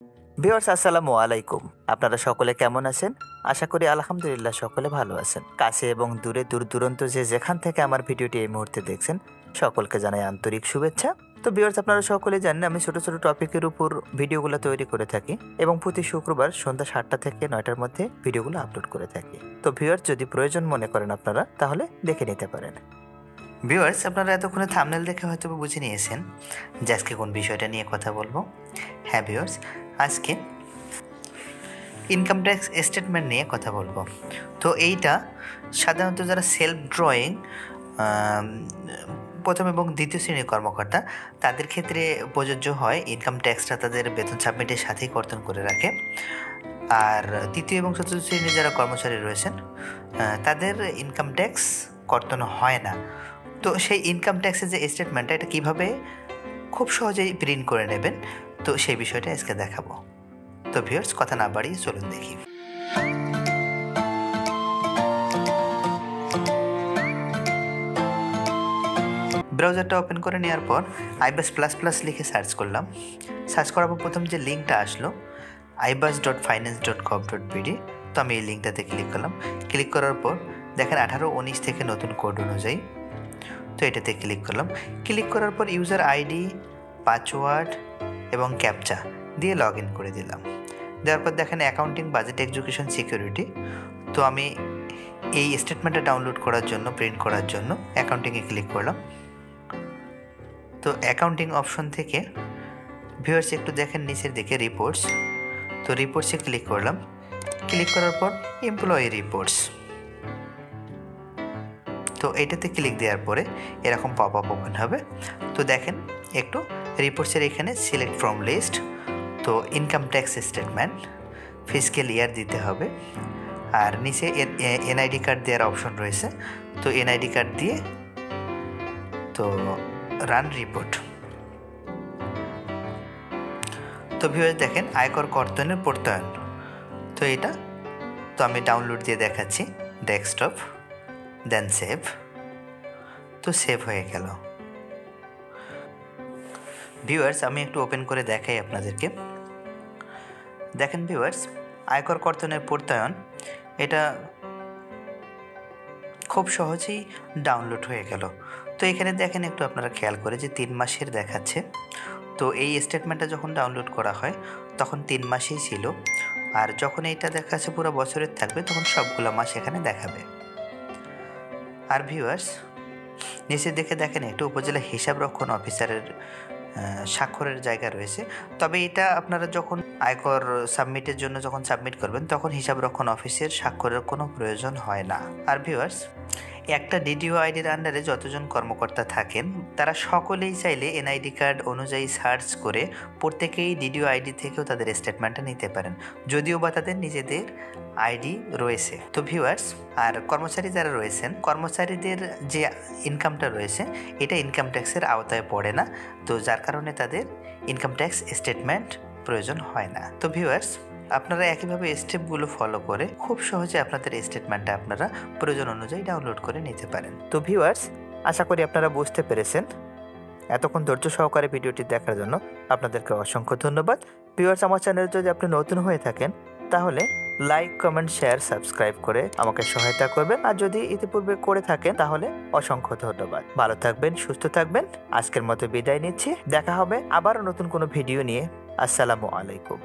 Viewers আসসালামু আলাইকুম। আপনারা সকলে কেমন আছেন? আশা করি আলহামদুলিল্লাহ সকলে ভালো আছেন। কাছে এবং দূরে দূর দূরান্ত যে যেখান থেকে আমার ভিডিওটি এই মুহূর্তে দেখছেন সকলকে জানাই আন্তরিক শুভেচ্ছা। তো ভিউয়ার্স আপনারা সকলে জানেন আমি ছোট ছোট টপিকের উপর ভিডিওগুলো তৈরি করে থাকি এবং প্রতি শুক্রবার সন্ধ্যা 7টা থেকে 9টার মধ্যে ভিডিওগুলো আপলোড করে থাকি। তো ভিউয়ার্স যদি প্রয়োজন মনে করেন আপনারা তাহলে দেখে নিতে পারেন। ভিউয়ার্স আপনারা এতক্ষণে থাম্বনেল দেখে হয়তো বুঝে নিয়েছেন যে আজকে কোন বিষয়টা নিয়ে কথা বলবো। হ্যাঁ ভিউয়ার্স, আজকে ইনকাম ট্যাক্স স্টেটমেন্ট নিয়ে কথা বলবো। তো এইটা সাধারণত যারা সেলফ ড্রয়িং প্রথম এবং দ্বিতীয় শ্রেণীর কর্মকর্তা তাদের ক্ষেত্রে প্রযোজ্য হয়। ইনকাম ট্যাক্সটা তাদের বেতন সাবমিটের সাথেই কর্তন করে রাখে। আর তৃতীয় এবং চতুর্থ শ্রেণীর যারা কর্মচারী রয়েছেন তাদের ইনকাম ট্যাক্স কর্তন হয় না। তো সেই ইনকাম ট্যাক্সের যে স্টেটমেন্টটা এটা কীভাবে খুব সহজেই প্রিন্ট করে নেবেন, তো সেই বিষয়টা আজকে দেখাবো। তো ভিউয়ার্স কথা না বাড়িয়ে চলুন দেখি। ব্রাউজারটা ওপেন করে নেওয়ার পর iBAS++ লিখে সার্চ করলাম। সার্চ করার পর প্রথম যে লিঙ্কটা আসলো ibas.finance.gov.bd, তো আমি এই লিঙ্কটাতে ক্লিক করলাম। ক্লিক করার পর দেখেন 18-19 থেকে নতুন কোড অনুযায়ী, তো এটাতে ক্লিক করলাম। ক্লিক করার পর ইউজার আইডি, পাসওয়ার্ড এবং ক্যাপচা দিয়ে লগ ইন করে দিলাম। দেওয়ার পর দেখেন অ্যাকাউন্টিং, বাজেট, এডুকেশন, সিকিউরিটি। তো আমি এই স্টেটমেন্টটা ডাউনলোড করার জন্য, প্রিন্ট করার জন্য অ্যাকাউন্টিংয়ে ক্লিক করলাম। তো অ্যাকাউন্টিং অপশন থেকে ভিউয়ার্স একটু দেখেন নিচের দিকে রিপোর্টস, তো রিপোর্টসে ক্লিক করলাম। ক্লিক করার পর এমপ্লয়ি রিপোর্টস, তো এটাতে ক্লিক দেওয়ার পরে এরকম পপ আপ ওপেন হবে। তো দেখেন একটু রিপোর্টসের এখানে সিলেক্ট ফ্রম লিস্ট, তো ইনকাম ট্যাক্স স্টেটমেন্ট, ফিসক্যাল ইয়ার দিতে হবে। আর নিচে এনআইডি কার্ড দেওয়ার অপশন রয়েছে, তো এনআইডি কার্ড দিয়ে তো রান রিপোর্ট। তো ভিউয়ার্স দেখেন আয়কর কর্তনের প্রত্যয়ন, তো এটা তো আমি ডাউনলোড দিয়ে দেখাচ্ছি। ডেস্কটপ, দেন সেভ, তো সেভ হয়ে গেল। ভিউয়ার্স আমি একটু ওপেন করে দেখাই আপনাদেরকে। দেখেন ভিউয়ার্স আয়কর কর্তনের প্রত্যয়ন এটা খুব সহজেই ডাউনলোড হয়ে গেল। তো এখানে দেখেন একটু আপনারা খেয়াল করে যে 3 মাসের দেখাচ্ছে। তো এই স্টেটমেন্টটা যখন ডাউনলোড করা হয় তখন 3 মাসেই ছিল, আর যখন এইটা দেখাচ্ছে পুরো বছরের থাকবে তখন সবগুলো মাস এখানে দেখাবে। আর ভিউয়ার্স নিচে দেখে দেখেন একটু উপজেলা হিসাব রক্ষণ অফিসারের স্বাক্ষরের জায়গা রয়েছে। তবে এটা আপনারা যখন আয়কর সাবমিটের জন্য যখন সাবমিট করবেন তখন হিসাব রক্ষণ অফিসের স্বাক্ষরের কোনো প্রয়োজন হয় না। আর ভিউয়ার্স একটা ডিডিও আইডির আন্ডারে যতজন কর্মকর্তা থাকেন তারা সকলেই চাইলে এনআইডি কার্ড অনুযায়ী সার্চ করে প্রত্যেকেই ডিডিও আইডি থেকেও তাদের স্টেটমেন্টটা নিতে পারেন, যদিও বা তাদের নিজেদের আইডি রয়েছে। তো ভিউয়ার্স আর কর্মচারী যারা রয়েছেন কর্মচারীদের যে ইনকামটা রয়েছে এটা ইনকাম ট্যাক্সের আওতায় পড়ে না, তো যার কারণে তাদের ইনকাম ট্যাক্স স্টেটমেন্ট প্রয়োজন হয় না। তো ভিউয়ার্স আপনারা একইভাবে স্টেপগুলো ফলো করে খুব সহজে আপনাদের স্টেটমেন্টটা আপনারা প্রয়োজন অনুযায়ী ডাউনলোড করে নিতে পারেন। তো ভিউয়ার্স আশা করি আপনারা বুঝতে পেরেছেন। এতক্ষণ ধৈর্য সহকারে ভিডিওটি দেখার জন্য আপনাদেরকে অসংখ্য ধন্যবাদ। ভিউয়ার্স আমার চ্যানেলে যদি আপনি নতুন হয়ে থাকেন তাহলে লাইক, কমেন্ট, শেয়ার, সাবস্ক্রাইব করে আমাকে সহায়তা করবেন, আর যদি ইতিপূর্বে করে থাকেন তাহলে অসংখ্য ধন্যবাদ। ভালো থাকবেন, সুস্থ থাকবেন। আজকের মতো বিদায় নিচ্ছি। দেখা হবে আবারও নতুন কোনো ভিডিও নিয়ে। আসসালামু আলাইকুম।